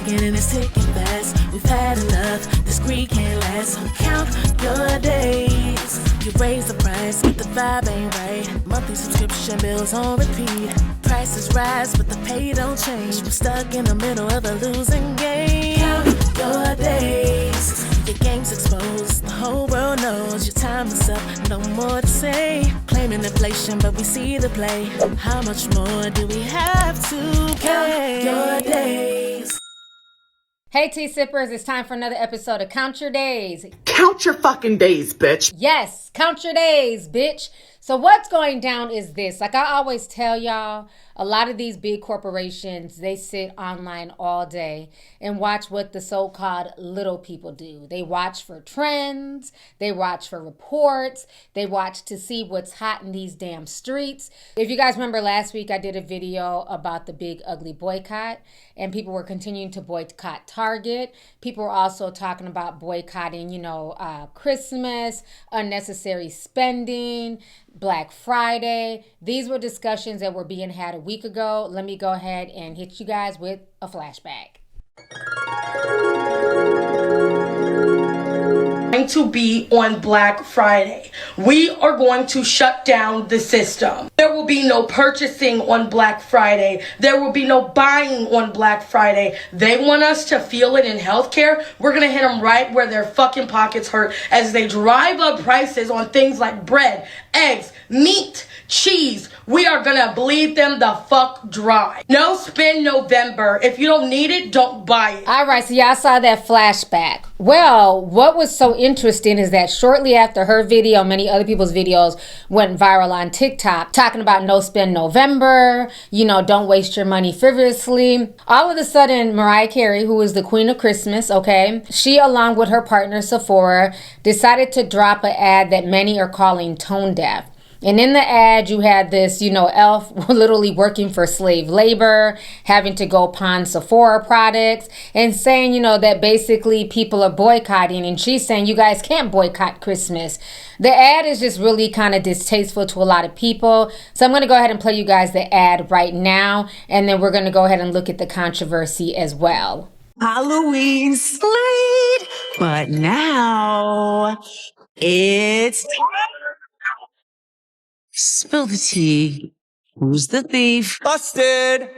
ticking and it's ticking fast. We've had enough, this greed can't last. So count your days. You raise the price, but the vibe ain't right. Monthly subscription bills on repeat. Prices rise, but the pay don't change. We're stuck in the middle of a losing game. Count your days. Your game's exposed, the whole world knows your time is up, no more to say. Claiming inflation, but we see the play. How much more do we have to pay? Count your days. Hey T-Sippers, it's time for another episode of Count Your Days. Count your fucking days, bitch. Yes, count your days, bitch. So what's going down is this. Like I always tell y'all, a lot of these big corporations, they sit online all day and watch what the so-called little people do. They watch for trends. They watch for reports. They watch to see what's hot in these damn streets. If you guys remember last week, I did a video about the big ugly boycott, and people were continuing to boycott Target. People were also talking about boycotting, Christmas, unnecessary spending, Black Friday. These were discussions that were being had a week ago. Let me go ahead and hit you guys with a flashback. Going to be on Black Friday. We are going to shut down the system. There will be no purchasing on Black Friday. There will be no buying on Black Friday. They want us to feel it in healthcare. We're going to hit them right where their fucking pockets hurt as they drive up prices on things like bread, eggs, meat, cheese. We are going to bleed them the fuck dry. No spend November. If you don't need it, don't buy it. All right, so y'all saw that flashback. Well, what was so interesting is that shortly after her video, many other people's videos went viral on TikTok talking about no spend November, don't waste your money frivolously. All of a sudden, Mariah Carey, who is the queen of Christmas, okay, she along with her partner Sephora decided to drop an ad that many are calling tone deaf. And in the ad, you had this, elf literally working for slave labor, having to go pawn Sephora products, and saying, that basically people are boycotting. And she's saying, you guys can't boycott Christmas. The ad is just really kind of distasteful to a lot of people. So I'm going to go ahead and play you guys the ad right now. And then we're going to go ahead and look at the controversy as well. Halloween slate, but now it's spill the tea. Who's the thief? Busted!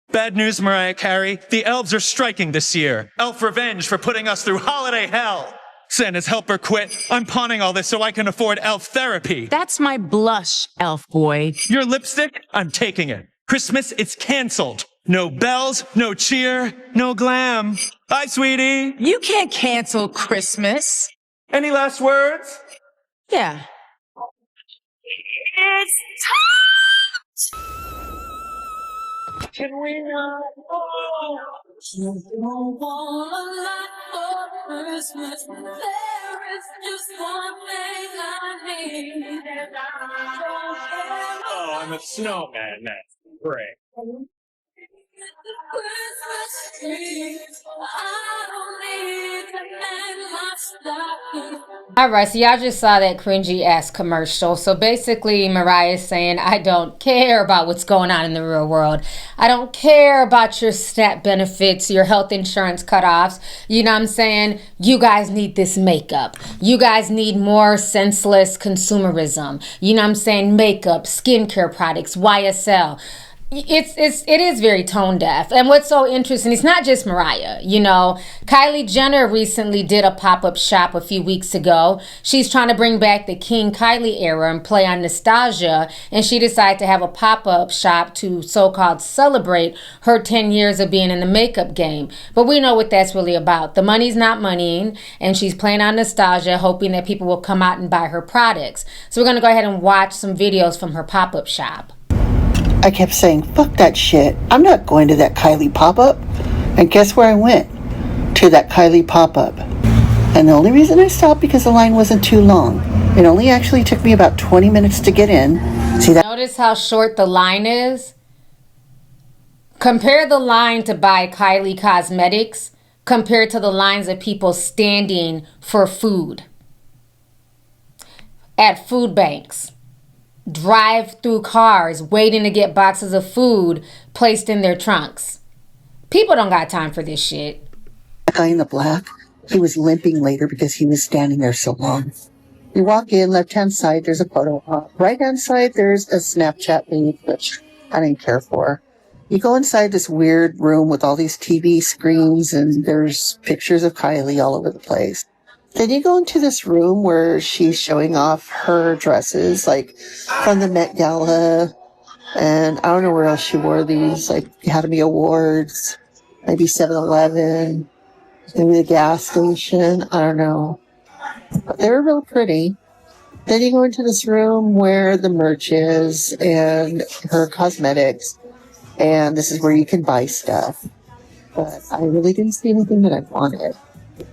Bad news, Mariah Carey. The elves are striking this year. Elf revenge for putting us through holiday hell. Santa's helper quit. I'm pawning all this so I can afford elf therapy. That's my blush, elf boy. Your lipstick? I'm taking it. Christmas, it's canceled. No bells, no cheer, no glam. Bye, sweetie. You can't cancel Christmas. Any last words? Yeah. It's time! Can we not? You don't want a lot for Christmas. There is just one thing I need. Oh, I'm a snowman. That's great. Christmas tree. I don't need to hang my stocking. All right, so y'all just saw that cringy ass commercial. So basically, Mariah is saying, I don't care about what's going on in the real world. I don't care about your SNAP benefits, your health insurance cutoffs. You know what I'm saying? You guys need this makeup. You guys need more senseless consumerism. You know what I'm saying? Makeup, skincare products, YSL. It is very tone deaf. And what's so interesting, it's not just Mariah. Kylie Jenner recently did a pop-up shop a few weeks ago. She's trying to bring back the King Kylie era and play on nostalgia. And she decided to have a pop-up shop to so-called celebrate her 10 years of being in the makeup game. But we know what that's really about. The money's not moneying, and she's playing on nostalgia, hoping that people will come out and buy her products. So we're going to go ahead and watch some videos from her pop-up shop. I kept saying, fuck that shit. I'm not going to that Kylie pop-up. And guess where I went? To that Kylie pop-up. And the only reason I stopped because the line wasn't too long. It only actually took me about 20 minutes to get in. See that? Notice how short the line is? Compare the line to buy Kylie cosmetics compared to the lines of people standing for food at food banks. Drive-through cars waiting to get boxes of food placed in their trunks. People don't got time for this shit. The guy in the black, he was limping later because he was standing there so long. You walk in, left-hand side, there's a photo op. Right-hand side, there's a Snapchat feed, which I didn't care for. You go inside this weird room with all these TV screens, and there's pictures of Kylie all over the place. Then you go into this room where she's showing off her dresses, like from the Met Gala, and I don't know where else she wore these, like Academy Awards, maybe 7-Eleven, maybe the gas station, I don't know. But they were real pretty. Then you go into this room where the merch is and her cosmetics, and this is where you can buy stuff. But I really didn't see anything that I wanted.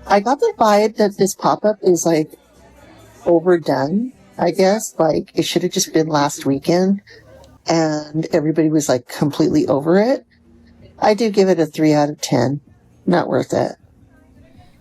I got the vibe that this pop-up is like overdone, I guess. Like it should have just been last weekend and everybody was like completely over it. I do give it a 3 out of 10. Not worth it.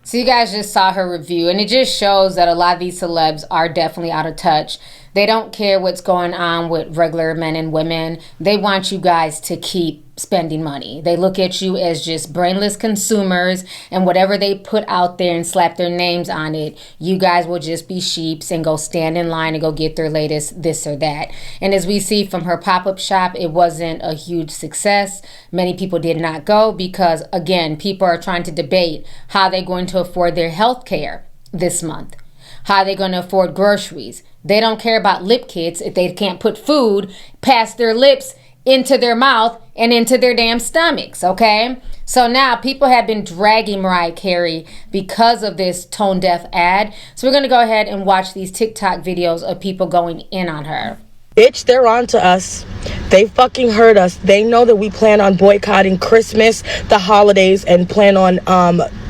So you guys just saw her review, and it just shows that a lot of these celebs are definitely out of touch. They don't care what's going on with regular men and women. They want you guys to keep spending money. They look at you as just brainless consumers, and whatever they put out there and slap their names on it, you guys will just be sheeps and go stand in line and go get their latest this or that. And as we see from her pop-up shop, it wasn't a huge success. Many people did not go because, again, people are trying to debate how they're going to afford their health care this month. How are they going to afford groceries? They don't care about lip kits if they can't put food past their lips into their mouth and into their damn stomachs, okay? So now people have been dragging Mariah Carey because of this tone-deaf ad. So we're going to go ahead and watch these TikTok videos of people going in on her. Bitch, they're on to us. They fucking heard us. They know that we plan on boycotting Christmas, the holidays, and plan on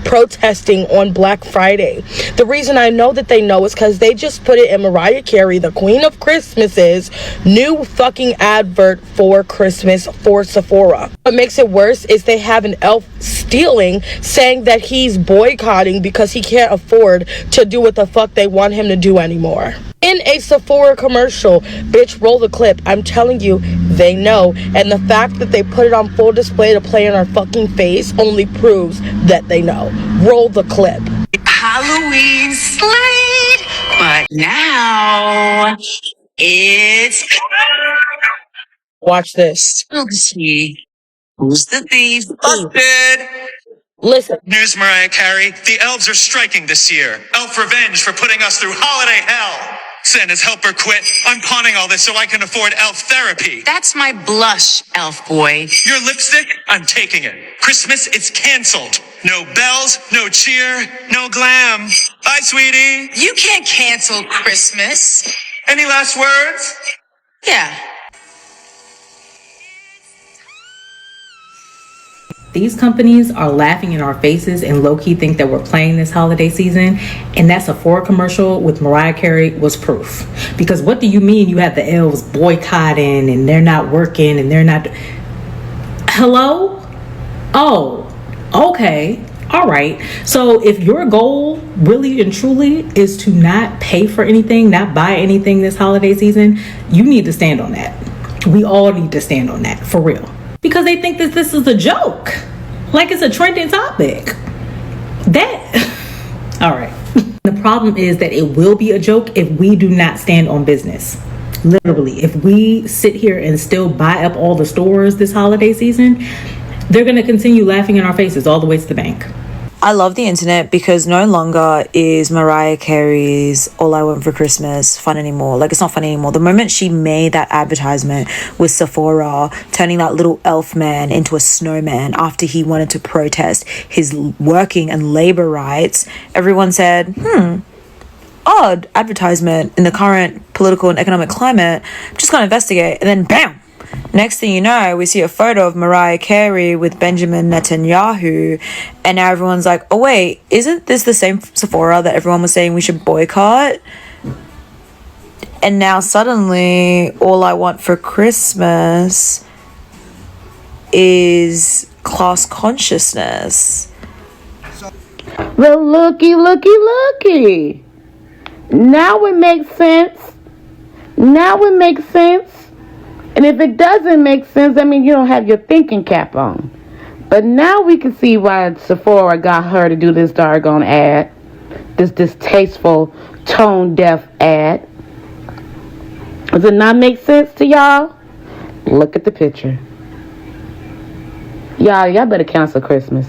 protesting on Black Friday. The reason I know that they know is because they just put it in Mariah Carey, the Queen of Christmas's new fucking advert for Christmas for Sephora. What makes it worse is they have an elf stealing, saying that he's boycotting because he can't afford to do what the fuck they want him to do anymore. In a Sephora commercial. Bitch, roll the clip. I'm telling you, they know. And the fact that they put it on full display to play in our fucking face only proves that they know. Roll the clip. Halloween slate, but now it's Watch this. scarcity. Who's the thief? Busted! Listen. News, Mariah Carey. The elves are striking this year. Elf revenge for putting us through holiday hell. Santa's helper quit. I'm pawning all this so I can afford elf therapy. That's my blush, elf boy. Your lipstick? I'm taking it. Christmas, it's canceled. No bells, no cheer, no glam. Bye, sweetie. You can't cancel Christmas. Any last words? Yeah. These companies are laughing in our faces and low-key think that we're playing this holiday season, and that Sephora commercial with Mariah Carey was proof. Because what do you mean you have the elves boycotting and they're not working and they're not... Hello? Oh, okay. All right. So if your goal really and truly is to not pay for anything, not buy anything this holiday season, you need to stand on that. We all need to stand on that, for real. Because they think that this is a joke. Like it's a trending topic. All right. The problem is that it will be a joke if we do not stand on business. Literally, if we sit here and still buy up all the stores this holiday season, they're going to continue laughing in our faces all the way to the bank. I love the internet because no longer is Mariah Carey's All I Want for Christmas fun anymore. Like, it's not fun anymore. The moment she made that advertisement with Sephora, turning that little elf man into a snowman after he wanted to protest his working and labor rights, everyone said, odd advertisement in the current political and economic climate. I'm just going to investigate. And then bam! Next thing you know, we see a photo of Mariah Carey with Benjamin Netanyahu, and now everyone's like, oh wait, isn't this the same Sephora that everyone was saying we should boycott? And now suddenly, all I want for Christmas is class consciousness. Well, looky. Now it makes sense. And if it doesn't make sense, I mean, you don't have your thinking cap on. But now we can see why Sephora got her to do this doggone ad. This distasteful, tone-deaf ad. Does it not make sense to y'all? Look at the picture. Y'all better cancel Christmas.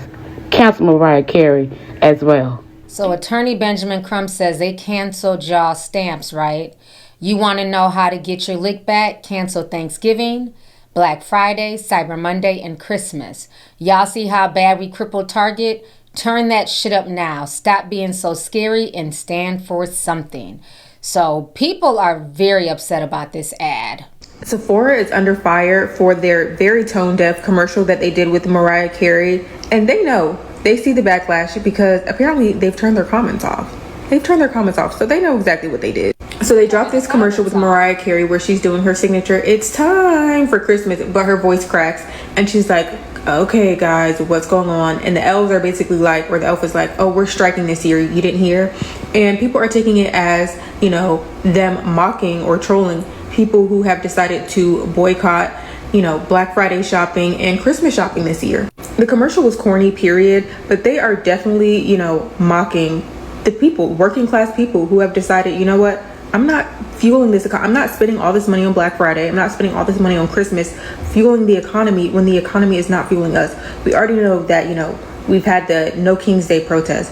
Cancel Mariah Carey as well. So attorney Benjamin Crump says they canceled y'all stamps, right? You want to know how to get your lick back? Cancel Thanksgiving, Black Friday, Cyber Monday, and Christmas. Y'all see how bad we crippled Target? Turn that shit up now. Stop being so scary and stand for something. So people are very upset about this ad. Sephora is under fire for their very tone-deaf commercial that they did with Mariah Carey. And they know, they see the backlash because apparently they've turned their comments off. So they know exactly what they did. So they dropped this commercial with Mariah Carey where she's doing her signature, "It's time for Christmas," but her voice cracks and she's like, "Okay guys, what's going on?" And the elves are basically like, or the elf is like, "Oh, we're striking this year, you didn't hear?" And people are taking it as, you know, them mocking or trolling people who have decided to boycott, you know, Black Friday shopping and Christmas shopping this year. The commercial was corny, period, but they are definitely, you know, mocking the people, working class people who have decided, you know what, I'm not fueling this. I'm not spending all this money on Black Friday. I'm not spending all this money on Christmas, fueling the economy when the economy is not fueling us. We already know that, you know, we've had the No King's Day protest.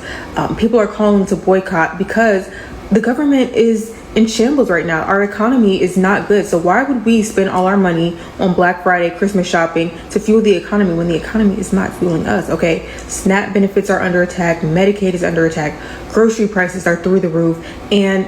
People are calling to boycott because the government is in shambles right now. Our economy is not good. So why would we spend all our money on Black Friday, Christmas shopping to fuel the economy when the economy is not fueling us? Okay, SNAP benefits are under attack, Medicaid is under attack, grocery prices are through the roof, and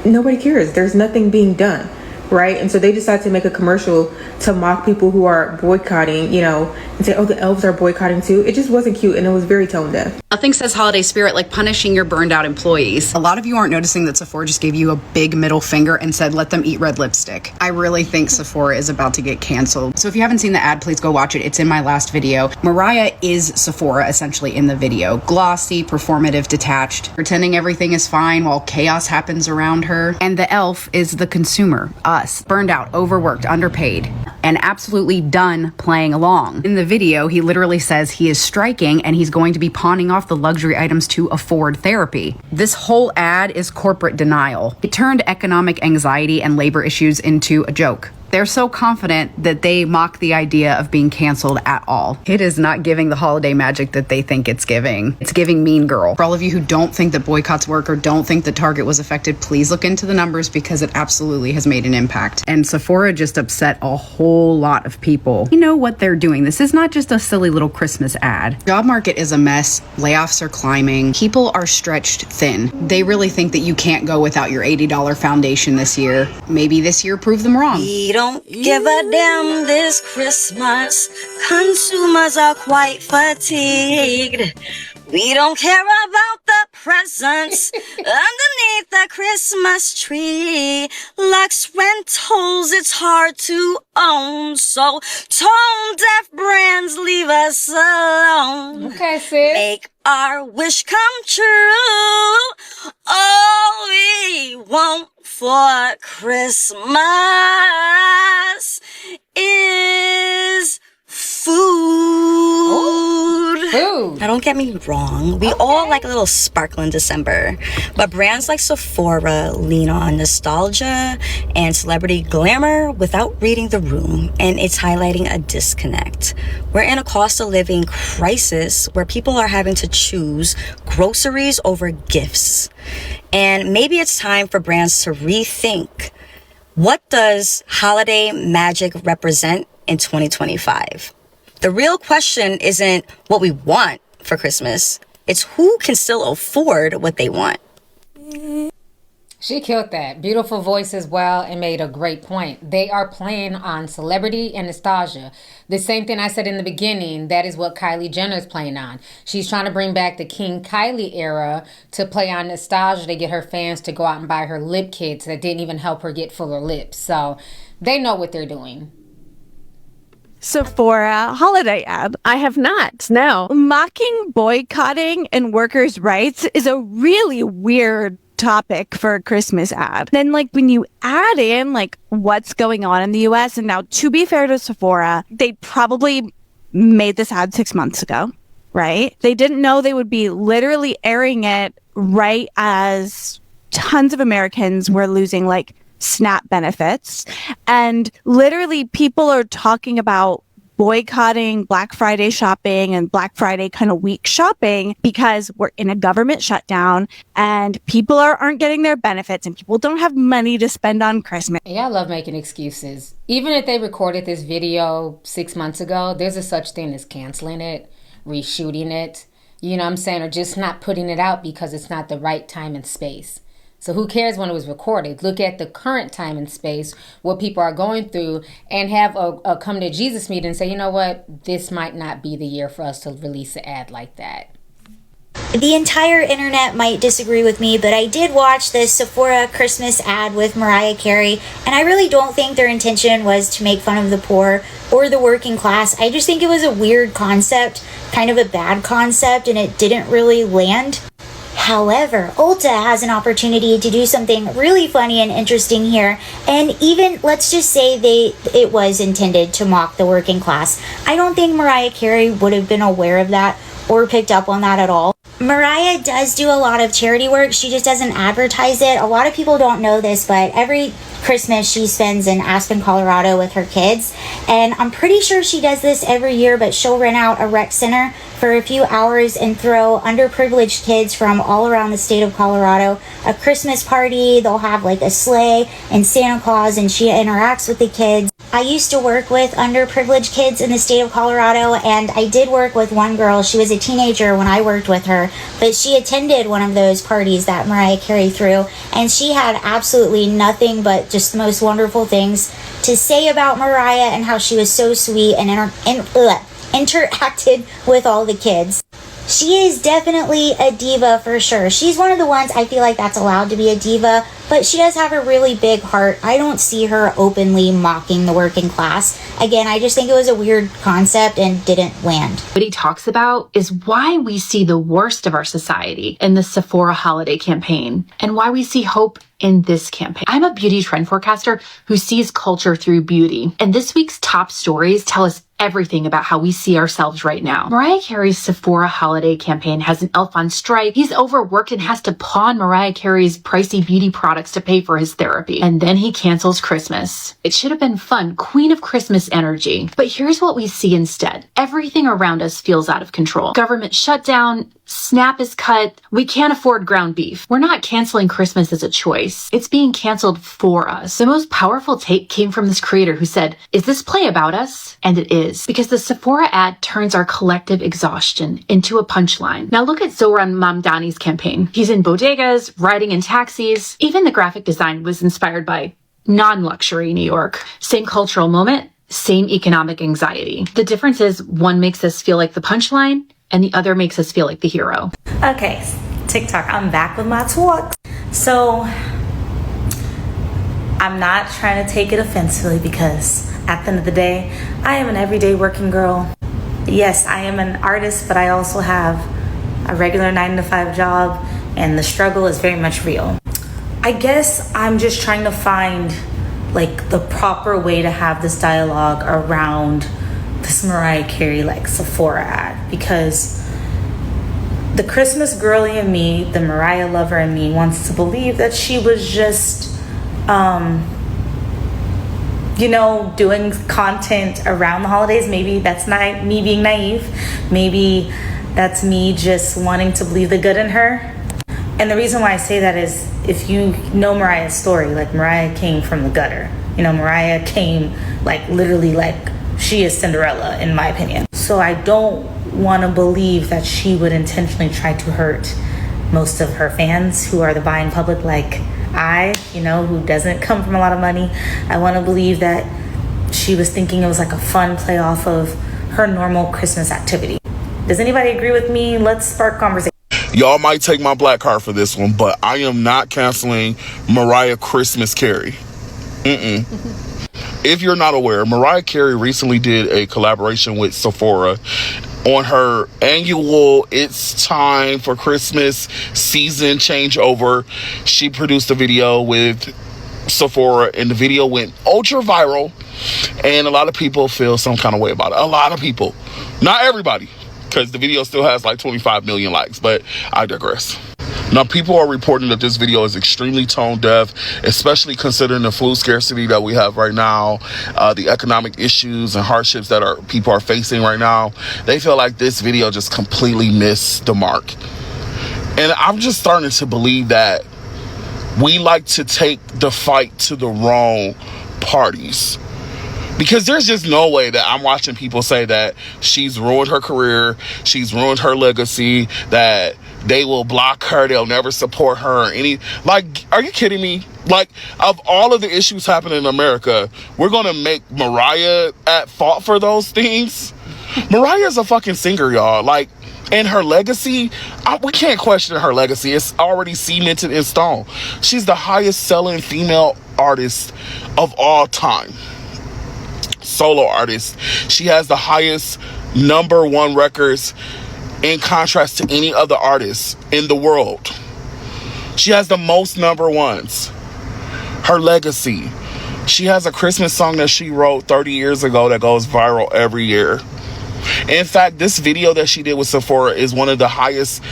nobody cares. There's nothing being done, right? And so they decided to make a commercial to mock people who are boycotting, you know, and say, "Oh, the elves are boycotting too." It just wasn't cute and it was very tone deaf. Nothing says holiday spirit like punishing your burned out employees. A lot of you aren't noticing that Sephora just gave you a big middle finger and said, "Let them eat red lipstick." I really think Sephora is about to get canceled. So if you haven't seen the ad, please go watch it. It's in my last video. Mariah is Sephora essentially in the video. Glossy, performative, detached, pretending everything is fine while chaos happens around her. And the elf is the consumer, us, burned out, overworked, underpaid, and absolutely done playing along. In the video, he literally says he is striking and he's going to be pawning off the luxury items to afford therapy. This whole ad is corporate denial. It turned economic anxiety and labor issues into a joke. They're so confident that they mock the idea of being canceled at all. It is not giving the holiday magic that they think it's giving. It's giving Mean Girl. For all of you who don't think that boycotts work or don't think that Target was affected, please look into the numbers because it absolutely has made an impact. And Sephora just upset a whole lot of people. You know what they're doing. This is not just a silly little Christmas ad. Job market is a mess. Layoffs are climbing. People are stretched thin. They really think that you can't go without your $80 foundation this year. Maybe this year prove them wrong. Don't give a damn this Christmas. Consumers are quite fatigued. We don't care about the presents underneath the Christmas tree. Lux rentals, it's hard to own. So tone deaf brands, leave us alone. Okay, sis. Make our wish come true. All we want for Christmas is food. Food. Now, don't get me wrong. We all like a little sparkle in December. But brands like Sephora lean on nostalgia and celebrity glamour without reading the room. And it's highlighting a disconnect. We're in a cost of living crisis where people are having to choose groceries over gifts. And maybe it's time for brands to rethink, what does holiday magic represent in 2025? The real question isn't what we want for Christmas. It's who can still afford what they want. She killed that. Beautiful voice as well and made a great point. They are playing on celebrity and nostalgia. The same thing I said in the beginning, that is what Kylie Jenner is playing on. She's trying to bring back the King Kylie era to play on nostalgia to get her fans to go out and buy her lip kits that didn't even help her get fuller lips. So they know what they're doing. Sephora holiday ad. I have not. No. Mocking boycotting and workers' rights is a really weird topic for a Christmas ad. Then like when you add in like what's going on in the US, and now to be fair to Sephora, they probably made this ad 6 months ago, right? They didn't know they would be literally airing it right as tons of Americans were losing like SNAP benefits. And literally people are talking about boycotting Black Friday shopping and Black Friday kind of week shopping because we're in a government shutdown and people aren't getting their benefits and people don't have money to spend on Christmas. Yeah, I love making excuses. Even if they recorded this video 6 months ago, there's a such thing as canceling it, reshooting it, you know what I'm saying, or just not putting it out because it's not the right time and space. So who cares when it was recorded? Look at the current time and space, what people are going through, and have a come to Jesus meeting and say, you know what, this might not be the year for us to release an ad like that. The entire internet might disagree with me, but I did watch this Sephora Christmas ad with Mariah Carey, and I really don't think their intention was to make fun of the poor or the working class. I just think it was a weird concept, kind of a bad concept, and it didn't really land. However, Ulta has an opportunity to do something really funny and interesting here, and even, let's just say it was intended to mock the working class. I don't think Mariah Carey would have been aware of that or picked up on that at all. Mariah does do a lot of charity work, she just doesn't advertise it. A lot of people don't know this, but every Christmas she spends in Aspen, Colorado with her kids, and I'm pretty sure she does this every year, but she'll rent out a rec center for a few hours and throw underprivileged kids from all around the state of Colorado a Christmas party. They'll have like a sleigh and Santa Claus, and she interacts with the kids. I used to work with underprivileged kids in the state of Colorado, and I did work with one girl. She was a teenager when I worked with her, but she attended one of those parties that Mariah Carey threw, and she had absolutely nothing but just the most wonderful things to say about Mariah and how she was so sweet and interacted with all the kids. She is definitely a diva for sure. She's one of the ones I feel like that's allowed to be a diva, but she does have a really big heart. I don't see her openly mocking the working class. Again, I just think it was a weird concept and didn't land. What he talks about is why we see the worst of our society in the Sephora holiday campaign and why we see hope in this campaign. I'm a beauty trend forecaster who sees culture through beauty, and this week's top stories tell us everything about how we see ourselves right now. Mariah Carey's Sephora holiday campaign has an elf on strike. He's overworked and has to pawn Mariah Carey's pricey beauty products to pay for his therapy. And then he cancels Christmas. It should have been fun, Queen of Christmas energy. But here's what we see instead. Everything around us feels out of control. Government shutdown, SNAP is cut, we can't afford ground beef. We're not canceling Christmas as a choice. It's being canceled for us. The most powerful take came from this creator who said, "Is this play about us?" And it is, because the Sephora ad turns our collective exhaustion into a punchline. Now look at Zohran Mamdani's campaign. He's in bodegas, riding in taxis. Even the graphic design was inspired by non-luxury New York. Same cultural moment, same economic anxiety. The difference is one makes us feel like the punchline, and the other makes us feel like the hero. Okay, TikTok, I'm back with my talks. So, I'm not trying to take it offensively because at the end of the day, I am an everyday working girl. Yes, I am an artist, but I also have a regular 9-to-5 job, and the struggle is very much real. I guess I'm just trying to find like the proper way to have this dialogue around this Mariah Carey like Sephora ad, because the Christmas girly in me, the Mariah lover in me, wants to believe that she was just doing content around the holidays. Maybe that's not me being naive. Maybe that's me just wanting to believe the good in her. And the reason why I say that is, if you know Mariah's story, like Mariah came from the gutter. You know, Mariah came like literally like she is Cinderella in my opinion. So I don't want to believe that she would intentionally try to hurt most of her fans who are the buying public, like who doesn't come from a lot of money. I want to believe that she was thinking it was like a fun play off of her normal Christmas activity. Does anybody agree with me? Let's spark conversation. Y'all might take my black card for this one, but I am not canceling Mariah Christmas Carey. If you're not aware, Mariah Carey recently did a collaboration with Sephora on her annual It's Time for Christmas season changeover. She produced a video with Sephora, and the video went ultra viral. And a lot of people feel some kind of way about it. A lot of people. Not everybody, because the video still has like 25 million likes, but I digress. Now, people are reporting that this video is extremely tone deaf, especially considering the food scarcity that we have right now, the economic issues and hardships that people are facing right now. They feel like this video just completely missed the mark. And I'm just starting to believe that we like to take the fight to the wrong parties. Because there's just no way that I'm watching people say that she's ruined her career, she's ruined her legacy, that they will block her, they'll never support her or any. Like, are you kidding me? Like, of all of the issues happening in America, we're gonna make Mariah at fault for those things? Mariah's a fucking singer, y'all. Like, and her legacy, we can't question her legacy. It's already cemented in stone. She's the highest selling female artist of all time. Solo artist. She has the highest #1 records in contrast to any other artist in the world. She has the most #1s. Her legacy. She has a Christmas song that she wrote 30 years ago that goes viral every year. In fact, this video that she did with Sephora is one of the highest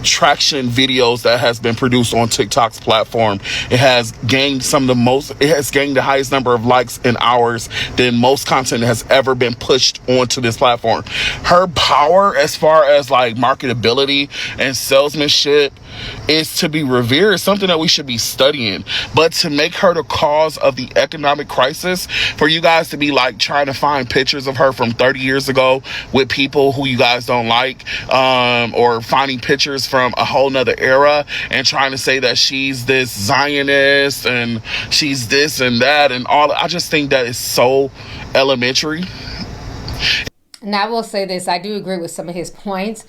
traction videos that has been produced on TikTok's platform. It has gained the highest number of likes in hours than most content that has ever been pushed onto this platform. Her power as far as like marketability and salesmanship is to be revered, something that we should be studying. But to make her the cause of the economic crisis, for you guys to be like trying to find pictures of her from 30 years ago with people who you guys don't like, or finding pictures from a whole nother era and trying to say that she's this Zionist and she's this and that and all, I just think that is so elementary. And I will say this, I do agree with some of his points.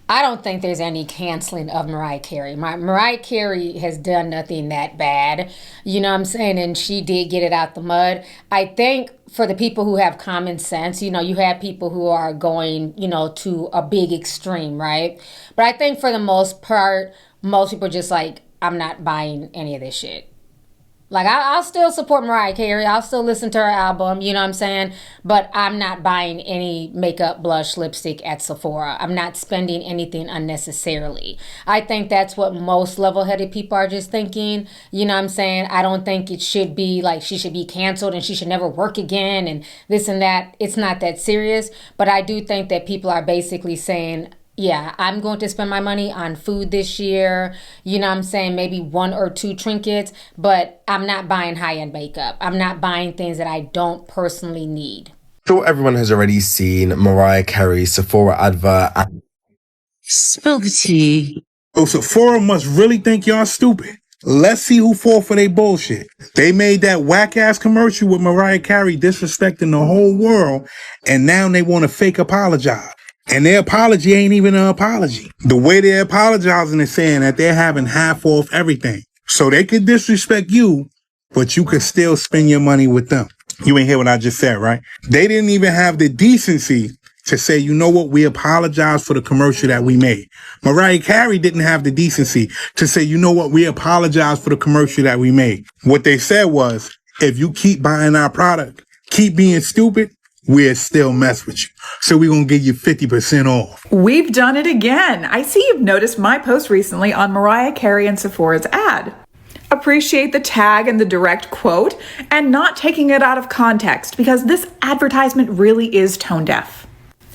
I don't think there's any canceling of Mariah Carey. Mariah Carey has done nothing that bad, you know what I'm saying? And she did get it out the mud. I think for the people who have common sense, you know, you have people who are going, you know, to a big extreme, right? But I think for the most part, most people are just like, I'm not buying any of this shit. Like, I'll still support Mariah Carey. I'll still listen to her album, you know what I'm saying? But I'm not buying any makeup, blush, lipstick at Sephora. I'm not spending anything unnecessarily. I think that's what most level-headed people are just thinking, you know what I'm saying? I don't think it should be like she should be canceled and she should never work again and this and that. It's not that serious. But I do think that people are basically saying, yeah, I'm going to spend my money on food this year. You know what I'm saying? Maybe 1 or 2 trinkets, but I'm not buying high-end makeup. I'm not buying things that I don't personally need. Sure, everyone has already seen Mariah Carey Sephora advert. Spill the tea. Oh, Sephora must really think y'all stupid. Let's see who fall for they bullshit. They made that whack-ass commercial with Mariah Carey disrespecting the whole world, and now they want to fake apologize. And their apology ain't even an apology. The way they're apologizing is saying that they're having half off everything. So they could disrespect you, but you could still spend your money with them. You ain't hear what I just said, right? They didn't even have the decency to say, you know what, we apologize for the commercial that we made. Mariah Carey didn't have the decency to say, you know what, we apologize for the commercial that we made. What they said was, if you keep buying our product, keep being stupid, we'll still mess with you. So we're going to give you 50% off. We've done it again. I see you've noticed my post recently on Mariah Carey and Sephora's ad. Appreciate the tag and the direct quote and not taking it out of context because this advertisement really is tone deaf.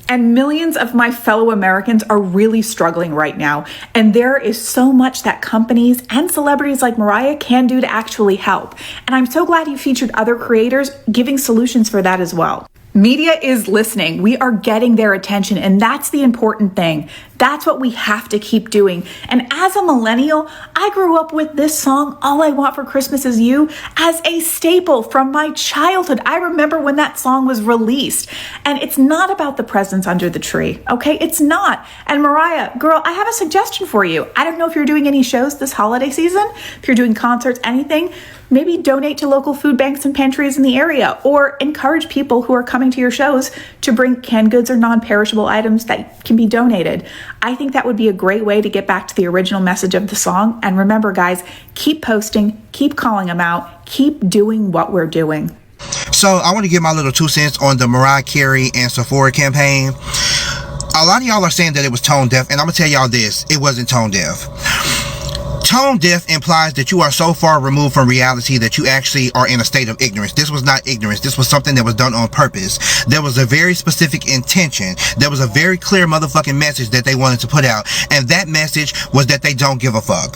And millions of my fellow Americans are really struggling right now. And there is so much that companies and celebrities like Mariah can do to actually help. And I'm so glad you featured other creators giving solutions for that as well. Media is listening. We are getting their attention, and that's the important thing. That's what we have to keep doing. And as a millennial, I grew up with this song, All I Want for Christmas Is You, as a staple from my childhood. I remember when that song was released. And it's not about the presents under the tree, okay? It's not. And Mariah, girl, I have a suggestion for you. I don't know if you're doing any shows this holiday season, if you're doing concerts, anything. Maybe donate to local food banks and pantries in the area, or encourage people who are coming to your shows to bring canned goods or non-perishable items that can be donated. I think that would be a great way to get back to the original message of the song. And remember, guys, keep posting, keep calling them out, keep doing what we're doing. So I want to give my little 2 cents on the Mariah Carey and Sephora campaign. A lot of y'all are saying that it was tone deaf, and I'm gonna tell y'all this: it wasn't tone deaf. Tone deaf implies that you are so far removed from reality that you actually are in a state of ignorance. This was not ignorance. This was something that was done on purpose. There was a very specific intention. There was a very clear motherfucking message that they wanted to put out, and that message was that they don't give a fuck.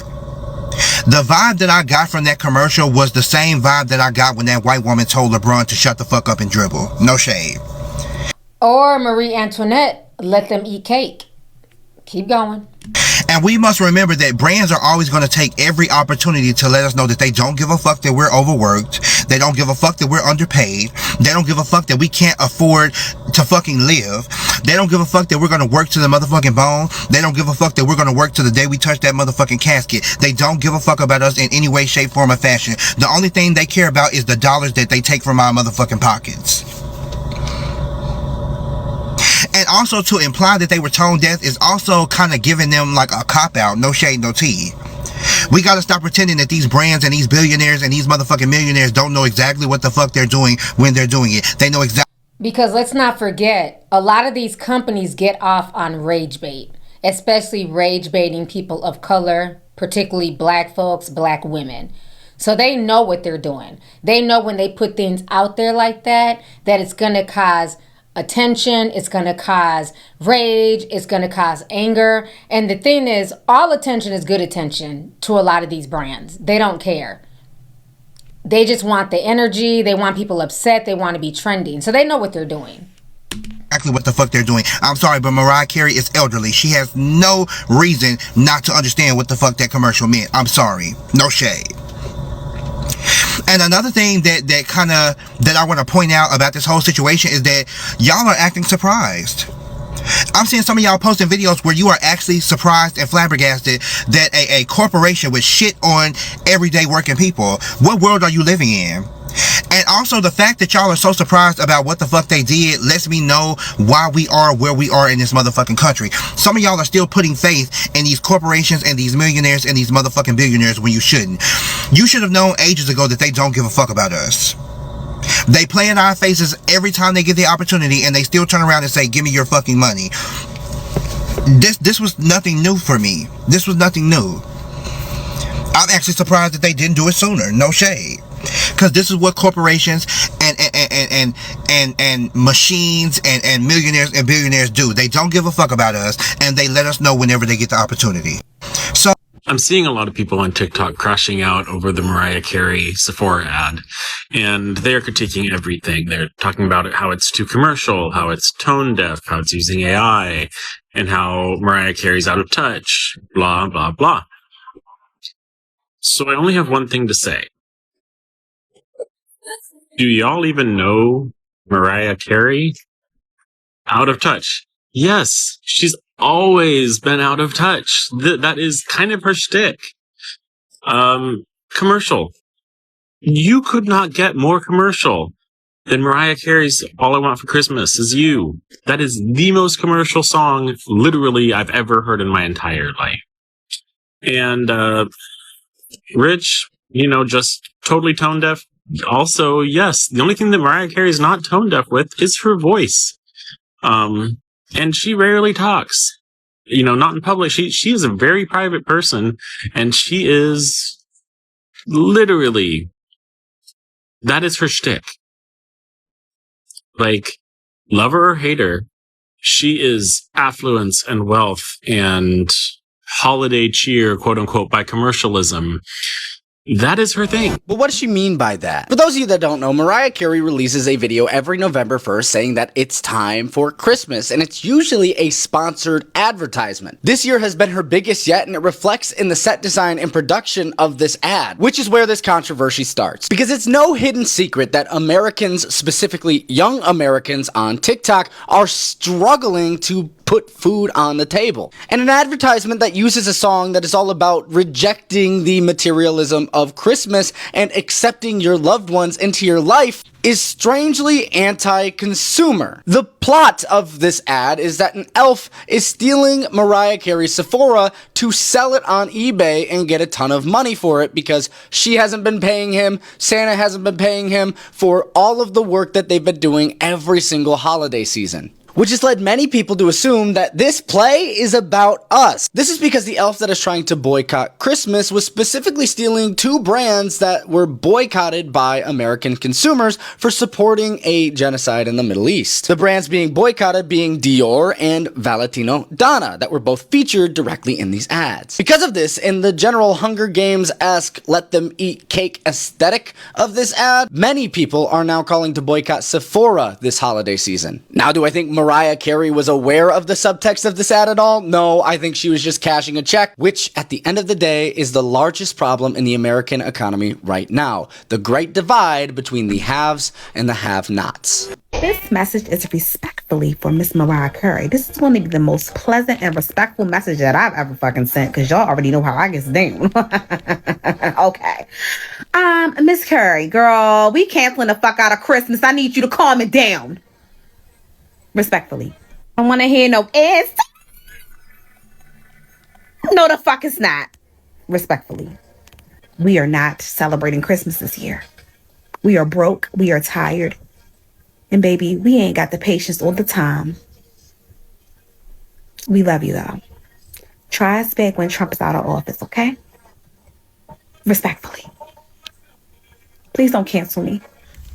The vibe that I got from that commercial was the same vibe that I got when that white woman told LeBron to shut the fuck up and dribble. No shade. Or Marie Antoinette, let them eat cake. Keep going. And we must remember that brands are always going to take every opportunity to let us know that they don't give a fuck that we're overworked. They don't give a fuck that we're underpaid. They don't give a fuck that we can't afford to fucking live. They don't give a fuck that we're going to work to the motherfucking bone. They don't give a fuck that we're going to work to the day we touch that motherfucking casket. They don't give a fuck about us in any way, shape, form, or fashion. The only thing they care about is the dollars that they take from our motherfucking pockets. And also to imply that they were tone deaf is also kind of giving them like a cop-out. No shade, no tea. We gotta stop pretending that these brands and these billionaires and these motherfucking millionaires don't know exactly what the fuck they're doing when they're doing it. They know exactly. Because let's not forget, a lot of these companies get off on rage bait, especially rage baiting people of color, particularly black folks, black women. So they know what they're doing. They know when they put things out there like that it's gonna cause attention, it's going to cause rage, it's going to cause anger. And the thing is, all attention is good attention to a lot of these brands. They don't care. They just want the energy. They want people upset. They want to be trending. So they know what they're doing. Exactly what the fuck they're doing. I'm sorry, but Mariah Carey is elderly. She has no reason not to understand what the fuck that commercial meant. I'm sorry. No shade. And another thing that I want to point out about this whole situation is that y'all are acting surprised. I'm seeing some of y'all posting videos where you are actually surprised and flabbergasted that a corporation would shit on everyday working people. What world are you living in? And also the fact that y'all are so surprised about what the fuck they did lets me know why we are where we are in this motherfucking country. Some of y'all are still putting faith in these corporations and these millionaires and these motherfucking billionaires when you shouldn't. You should have known ages ago that they don't give a fuck about us. They play in our faces every time they get the opportunity, and they still turn around and say, give me your fucking money. This was nothing new for me. This was nothing new. I'm actually surprised that they didn't do it sooner. No shade. Because this is what corporations and machines and millionaires and billionaires do. They don't give a fuck about us, and they let us know whenever they get the opportunity. So I'm seeing a lot of people on TikTok crashing out over the Mariah Carey Sephora ad, and they're critiquing everything. They're talking about how it's too commercial, how it's tone deaf, how it's using AI, and how Mariah Carey's out of touch, blah, blah, blah. So I only have one thing to say. Do y'all even know Mariah Carey? Out of touch. Yes, she's always been out of touch. That is kind of her shtick. Commercial. You could not get more commercial than Mariah Carey's All I Want for Christmas Is You. That is the most commercial song, literally, I've ever heard in my entire life. And, Rich, just totally tone deaf. Also, yes, the only thing that Mariah Carey is not tone deaf with is her voice. And she rarely talks, not in public. She is a very private person, and she is literally, that is her shtick. Like, love her or hate her, she is affluence and wealth and holiday cheer, quote unquote, by commercialism. That is her thing. But what does she mean by that? For those of you that don't know, Mariah Carey releases a video every November 1st saying that it's time for Christmas, and it's usually a sponsored advertisement. This year has been her biggest yet, and it reflects in the set design and production of this ad, which is where this controversy starts. Because it's no hidden secret that Americans, specifically young Americans on TikTok, are struggling to put food on the table. And an advertisement that uses a song that is all about rejecting the materialism of Christmas and accepting your loved ones into your life is strangely anti-consumer. The plot of this ad is that an elf is stealing Mariah Carey Sephora to sell it on eBay and get a ton of money for it because she hasn't been paying him, Santa hasn't been paying him for all of the work that they've been doing every single holiday season. Which has led many people to assume that this play is about us. This is because the elf that is trying to boycott Christmas was specifically stealing two brands that were boycotted by American consumers for supporting a genocide in the Middle East. The brands being boycotted being Dior and Valentino Donna that were both featured directly in these ads. Because of this, in the general Hunger Games-esque let them eat cake aesthetic of this ad, many people are now calling to boycott Sephora this holiday season. Now, do I think Mariah Carey was aware of the subtext of this ad at all? No, I think she was just cashing a check, which at the end of the day is the largest problem in the American economy right now. The great divide between the haves and the have-nots. This message is respectfully for Miss Mariah Carey. This is one of the most pleasant and respectful messages that I've ever fucking sent, because y'all already know how I get down. Okay. Miss Carey, girl, we canceling the fuck out of Christmas. I need you to calm it down. Respectfully. I don't want to hear no ass. No, the fuck it's not. Respectfully. We are not celebrating Christmas this year. We are broke. We are tired. And baby, we ain't got the patience all the time. We love you though. Try us back when Trump is out of office, okay? Respectfully. Please don't cancel me.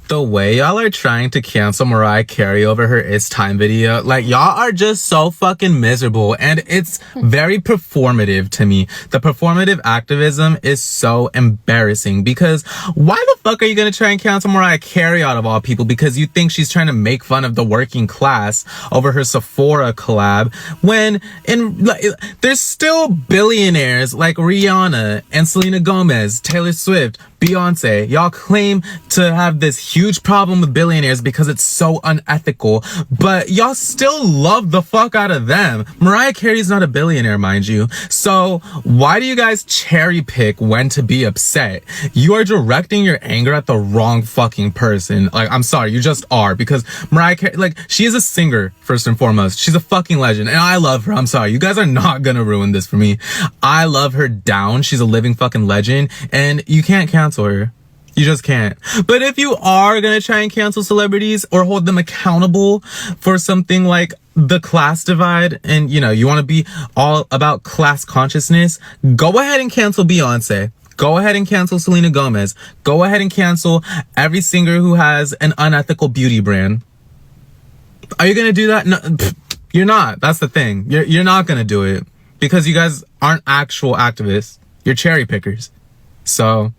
The way y'all are trying to cancel Mariah Carey over her It's Time video, like, y'all are just so fucking miserable, and it's very performative to me. The performative activism is so embarrassing, because why the fuck are you gonna try and cancel Mariah Carey out of all people? Because you think she's trying to make fun of the working class over her Sephora collab, when there's still billionaires like Rihanna and Selena Gomez, Taylor Swift, Beyonce. Y'all claim to have this huge problem with billionaires because it's so unethical, but y'all still love the fuck out of them. Mariah Carey's not a billionaire, mind you. So why do you guys cherry pick when to be upset? You are directing your anger at the wrong fucking person. Like, I'm sorry, you just are, because Mariah Carey, like, she is a singer, first and foremost. She's a fucking legend, and I love her. I'm sorry, you guys are not gonna ruin this for me. I love her down. She's a living fucking legend, and you can't cancel her. You just can't. But if you are gonna try and cancel celebrities or hold them accountable for something like the class divide, and you know, you want to be all about class consciousness, go ahead and cancel Beyonce. Go ahead and cancel Selena Gomez. Go ahead and cancel every singer who has an unethical beauty brand. Are you gonna do that? No, you're not. That's the thing. You're not gonna do it, because you guys aren't actual activists. You're cherry pickers. So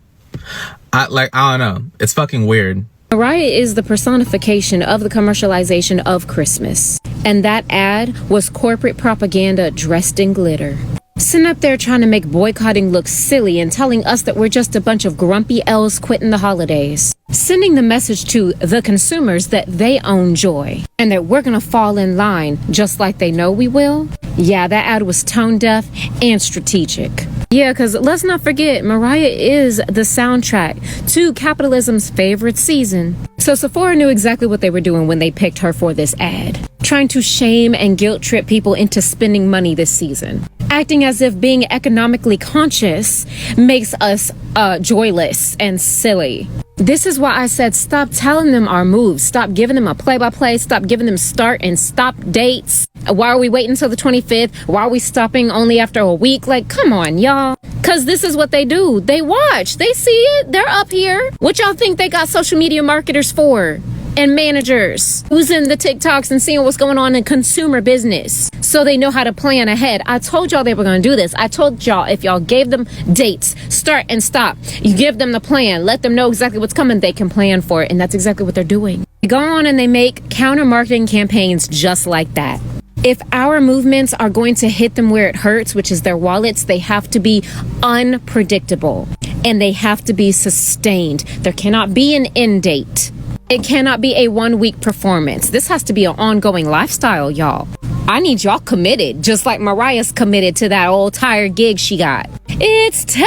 I don't know. It's fucking weird. Mariah is the personification of the commercialization of Christmas. And that ad was corporate propaganda dressed in glitter. Sitting up there trying to make boycotting look silly and telling us that we're just a bunch of grumpy elves quitting the holidays. Sending the message to the consumers that they own joy and that we're gonna fall in line just like they know we will. Yeah, that ad was tone deaf and strategic. Yeah, because let's not forget, Mariah is the soundtrack to capitalism's favorite season. So Sephora knew exactly what they were doing when they picked her for this ad. Trying to shame and guilt trip people into spending money this season. Acting as if being economically conscious makes us joyless and silly. This is why I said stop telling them our moves. Stop giving them a play-by-play. Stop giving them start and stop dates. Why are we waiting until the 25th? Why are we stopping only after a week? Like, come on, y'all. Because this is what they do. They watch. They see it. They're up here. What y'all think they got social media marketers for? And managers who's in the TikToks and seeing what's going on in consumer business, so they know how to plan ahead. I told y'all they were going to do this. I told y'all if y'all gave them dates, start and stop, you give them the plan, let them know exactly what's coming, they can plan for it. And that's exactly what they're doing. They go on and they make counter marketing campaigns just like that. If our movements are going to hit them where it hurts, which is their wallets, they have to be unpredictable and they have to be sustained. There cannot be an end date. It cannot be a 1 week performance. This has to be an ongoing lifestyle, y'all. I need y'all committed, just like Mariah's committed to that old tired gig she got. It's time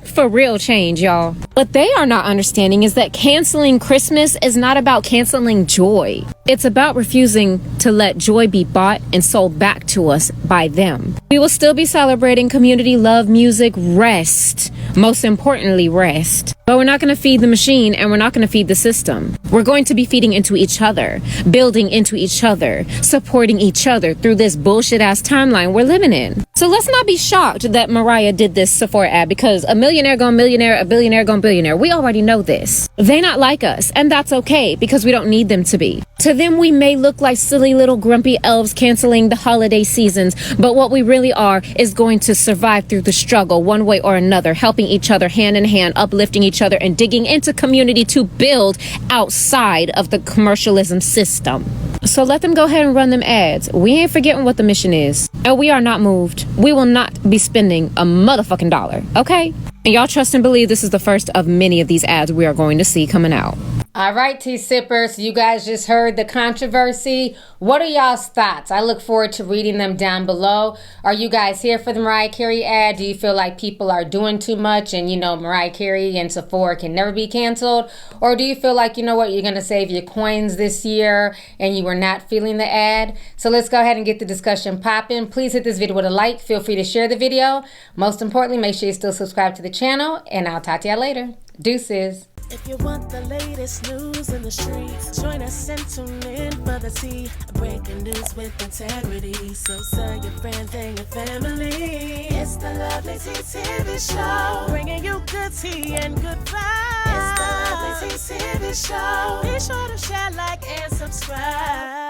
for real change, y'all. What they are not understanding is that canceling Christmas is not about canceling joy. It's about refusing to let joy be bought and sold back to us by them. We will still be celebrating community, love, music, rest. Most importantly, rest. But we're not going to feed the machine and we're not going to feed the system. We're going to be feeding into each other, building into each other, supporting each other through this bullshit ass timeline we're living in. So let's not be shocked that Mariah did this Sephora ad because a millionaire gone millionaire, a billionaire gone billionaire. We already know this. They not like us, and that's okay because we don't need them to be. To them, we may look like silly little grumpy elves canceling the holiday seasons, but what we really are is going to survive through the struggle one way or another, helping each other hand in hand, uplifting each other, and digging into community to build outside of the commercialism system. So let them go ahead and run them ads. We ain't forgetting what the mission is. And we are not moved. We will not be spending a motherfucking dollar, okay? And y'all trust and believe this is the first of many of these ads we are going to see coming out. All right, tea sippers, you guys just heard the controversy. What are y'all's thoughts? I look forward to reading them down below. Are you guys here for the Mariah Carey ad? Do you feel like people are doing too much and, you know, Mariah Carey and Sephora can never be canceled? Or do you feel like, you know what, you're going to save your coins this year and you were not feeling the ad? So let's go ahead and get the discussion popping. Please hit this video with a like. Feel free to share the video. Most importantly, make sure you still subscribe to the channel, and I'll talk to y'all later. Deuces. If you want the latest news in the streets, join us and tune in for the tea. Breaking news with integrity. So tell your friends and your family. It's the Lovelyti TV show, bringing you good tea and good vibes. It's the Lovelyti TV show. Be sure to share, like, and subscribe.